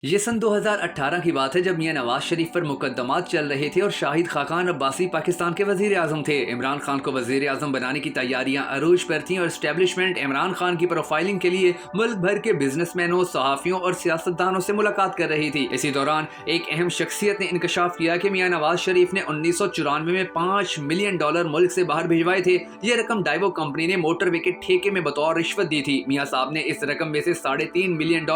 ये सन 2018 की बात है जब मियां नवाज शरीफ पर मुकदमात चल रहे थे और शाहिद खाकान अब्बासी पाकिस्तान के वजीर आजम थे। इमरान खान को वजीर आजम बनाने की तैयारियां अरूज पर थीं और एस्टेब्लिशमेंट इमरान खान की प्रोफाइलिंग के लिए मुल्क भर के बिजनेसमैनों, सहाफियों और सियासतदानों से मुलाकात कर रही थी। इसी दौरान एक अहम शख्सियत ने इंकशाफ किया कि मियां नवाज शरीफ ने 1994 में $5 मिलियन मुल्क से बाहर भिजवाए थे। ये रकम डाइवो कंपनी ने मोटरवे के ठेके में बतौर रिश्वत दी थी। मियां साहब ने इस रकम में से $3.5 मिलियन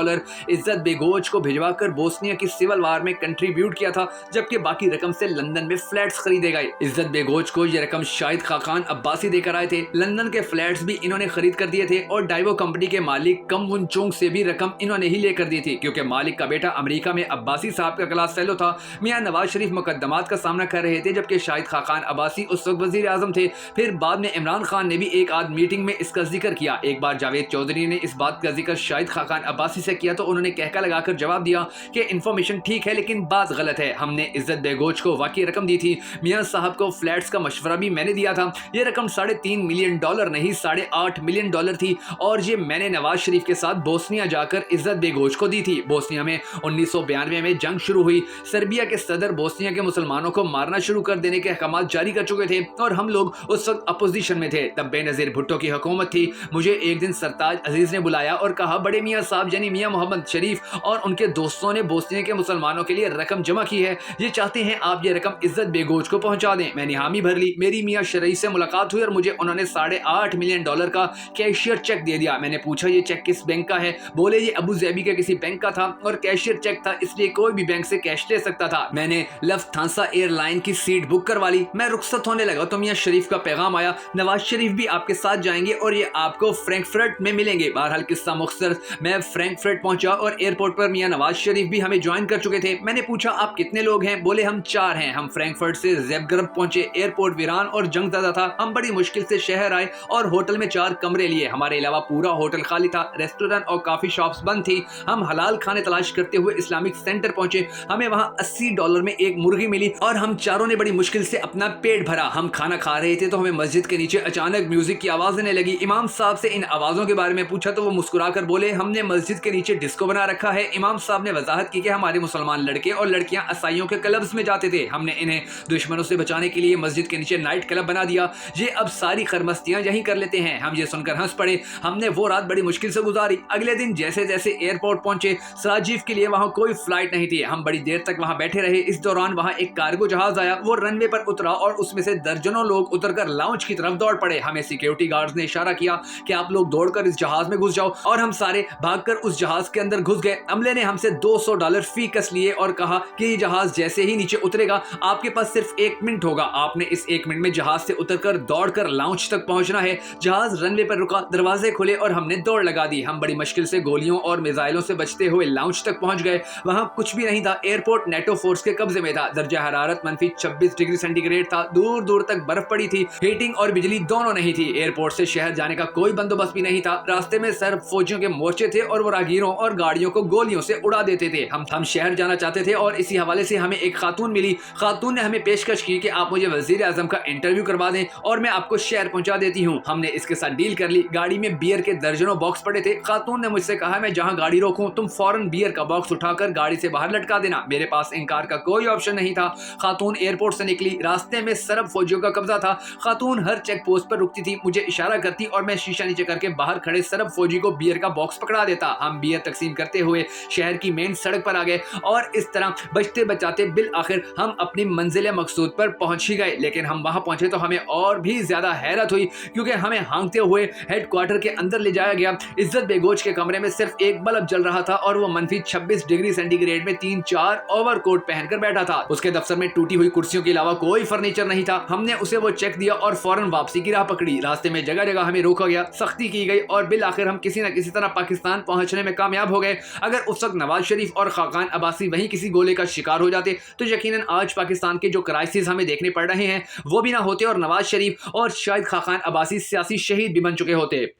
इज्जत बेगोच को भिजवाकर बोस्निया की सिविल वार में कंट्रीब्यूट किया था, जबकि बाकी रकम से लंदन में फ्लैट्स खरीदे गए। इज्जत बेगोच को यह रकम शाहिद खाकान अब्बासी देकर आए थे। लंदन के फ्लैट्स भी इन्होंने खरीद कर दिए थे और डाइवो कंपनी के मालिक कम वुन चोंग से भी रकम इन्होंने ही लेकर दी थी, क्योंकि मालिक का बेटा अमेरिका में अब्बासी साहब का क्लास फेलो था। मियां नवाज शरीफ मुकदमात का सामना कर रहे थे, जबकि शाहिद खाकान अब्बासी उस वक्त वजीर आजम थे। फिर बाद में इमरान खान ने भी एक आध मीटिंग में इसका जिक्र किया। एक बार जावेद चौधरी ने इस बात का जिक्र शाहिद खाकान अब्बासी से किया तो उन्होंने कहका लगाकर जवाब दिया कि इंफॉर्मेशन ठीक है लेकिन बात गलत है। हमने इज्जत बेगोच को वाकई रकम दी थी। मियां साहब को फ्लैट्स का मशवरा भी मैंने दिया था। ये रकम $3.5 मिलियन नहीं $8.5 मिलियन थी और ये मैंने नवाज शरीफ के साथ बोस्निया जाकर इज्जत बेगोच को दी थी। बोस्निया में 1992 में जंग शुरू हुई। सर्बिया के सदर बोस्निया के मुसलमानों को मारना शुरू कर देने के अहकाम जारी कर चुके थे और हम लोग उस वक्त अपोजिशन में थे। तब बेनजीर भुट्टो की हुकूमत थी। मुझे एक दिन सरताज अजीज ने बुलाया और कहा, बड़े मियां साहब यानी मियां मोहम्मद शरीफ और उनके दोस्तों ने बोस्निया के मुसलमानों के लिए रकम जमा की है। ये चाहते हैं आप ये रकम इज्जत बेगोच को पहुंचा दें। मैंने हामी भर ली। मेरी मियां शरीफ से मुलाकात हुई और मुझे उन्होंने $8.5 मिलियन का कैशियर चेक दे दिया। मैंने पूछा ये चेक किस बैंक का है? बोले ये अबू ज़ैबी के किसी बैंक का था और कैशियर चेक था, इसलिए कोई भी बैंक से कैश ले सकता था। मैंने लफ्थांसा एयरलाइन की सीट बुक करवा ली। मैं रुखसत होने लगा तो मियां शरीफ का पैगाम आया, नवाज शरीफ भी आपके साथ जाएंगे और ये आपको फ्रैंकफर्ट में मिलेंगे। बहरहाल किस्सा मुख्तसर, मैं फ्रैंकफर्ट पहुंचा और एयरपोर्ट पर मियां नवाज शरीफ भी हमें ज्वाइन कर चुके थे। मैंने पूछा आप कितने लोग हैं? बोले हम 4 हैं। हम फ्रैंकफर्ट से ज़ेबग्रब पहुंचे। एयरपोर्ट वीरान और जंग ज़दा था। हम बड़ी मुश्किल से शहर आए और होटल में 4 कमरे लिए। हमारे अलावा पूरा होटल खाली था। रेस्टोरेंट और काफी शॉप्स बंद थी। हम हलाल खाने तलाश करते हुए इस्लामिक सेंटर पहुंचे। हमें वहां $80 में एक मुर्गी मिली और हम चारों ने बड़ी मुश्किल से अपना पेट भरा। हम खाना खा रहे थे तो हमें मस्जिद के नीचे अचानक म्यूजिक की आवाज आने लगी। इमाम साहब से इन आवाजों के बारे में पूछा तो वो मुस्कुराकर बोले, हमने मस्जिद के नीचे डिस्को बना रखा है। इमाम साहब ने वजाहत की कि हमारे मुसलमान लड़के और लड़कियां ईसाइयों के क्लब्स में जाते थे। हमने इन्हें दुश्मनों से बचाने के लिए मस्जिद के नीचे नाइट क्लब बना दिया। ये अब सारी खरमस्तियां यहीं कर लेते हैं। हम ये सुनकर हंस पड़े। हमने वो रात बड़ी मुश्किल से गुजारी। अगले दिन जैसे जैसे एयरपोर्ट पहुंचे, सराजीव के लिए वहां कोई फ्लाइट नहीं थी। हम बड़ी देर तक वहां बैठे रहे। इस दौरान वहां एक कार्गो जहाज आया। वो रनवे पर उतरा और उसमें से दर्जनों लोग उतरकर लाउंज की तरफ दौड़ पड़े। हमें सिक्योरिटी गार्ड्स ने इशारा किया कि आप लोग दौड़कर इस जहाज में घुस जाओ और हम सारे भागकर उस जहाज के अंदर घुस गए। अमले ने हमसे $200 फी कस लिए और कहा कि ये जहाज जैसे ही नीचे उतरेगा आपके पास सिर्फ 1 मिनट होगा। आपने इस 1 मिनट में जहाज से उतरकर दौड़कर लाउंज तक पहुंचना है। जहाज रनवे पर रुका, दरवाजे खुले और हमने दौड़ लगा दी। हम बड़ी मुश्किल से गोलियों और मिसाइलों से बचते हुए लाउंज तक पहुंच गए। वहां कुछ भी नहीं था। एयरपोर्ट नेटो फोर्स के कब्जे में था। दर्जा हरारत -26 डिग्री सेंटीग्रेड था। दूर दूर तक बर्फ पड़ी थी। हीटिंग और बिजली दोनों नहीं थी। एयरपोर्ट से शहर जाने का कोई बंदोबस्त भी नहीं था। रास्ते में सर्ब फौजियों के मोर्चे थे और वो राहगीरों और गाड़ियों को गोलियों से उड़ा देते थे। हम शहर जाना चाहते थे और इसी हवाले से हमें एक खातून मिली। खातून ने हमें पेशकश की कि आप मुझे वजीर आजम का इंटरव्यू करवा दें और मैं आपको शहर पहुंचा देती हूं। हमने इसके साथ डील कर ली। गाड़ी में बियर के दर्जनों बॉक्स पड़े थे। खातून ने मुझसे कहा, मैं जहां गाड़ी रोकूं तुम फौरन बियर का बॉक्स उठाकर गाड़ी से बाहर लटका देना। मेरे पास इनकार का कोई ऑप्शन नहीं था। खातून एयरपोर्ट से निकली। रास्ते में सरब फौजियों का कब्जा था। खातून हर चेक पोस्ट पर रुकती थी, मुझे इशारा करती और मैं शीशा नीचे करके बाहर खड़े सरब फौजी को बियर का बॉक्स पकड़ा देता। हम बियर तकसीम करते हुए शहर की मेन सड़क पर आ गए और इस तरह बचते बचाते बिल आखिर हम अपनी मंजिल मकसूद पर पहुंच ही गए। लेकिन हम वहां पहुंचे तो हमें और भी ज्यादा हैरत हुई, क्योंकि हमें हांगते हुए हेडक्वार्टर के अंदर ले जाया गया। इज्जत बेगोच के कमरे में सिर्फ एक बल्ब जल रहा था और वो -26 डिग्री सेंटीग्रेड में 3-4 ओवरकोट पहनकर बैठा था। उसके दफ्तर में टूटी हुई कुर्सियों के अलावा कोई फर्नीचर नहीं था। हमने उसे वो चेक दिया और फौरन वापसी की राह पकड़ी। रास्ते में जगह जगह हमें रोका गया, सख्ती की गई और बिल आखिर हम किसी न किसी तरह पाकिस्तान पहुंचने में कामयाब हो गए। अगर उस वक्त नवाज शरीफ और खाकान अब्बासी वहीं किसी गोले का शिकार हो जाते तो यकीनन आज पाकिस्तान के जो क्राइसिस हमें देखने पड़ रहे हैं वो भी ना होते और नवाज शरीफ और शाहिद खाकान अब्बासी सियासी शहीद भी बन चुके होते।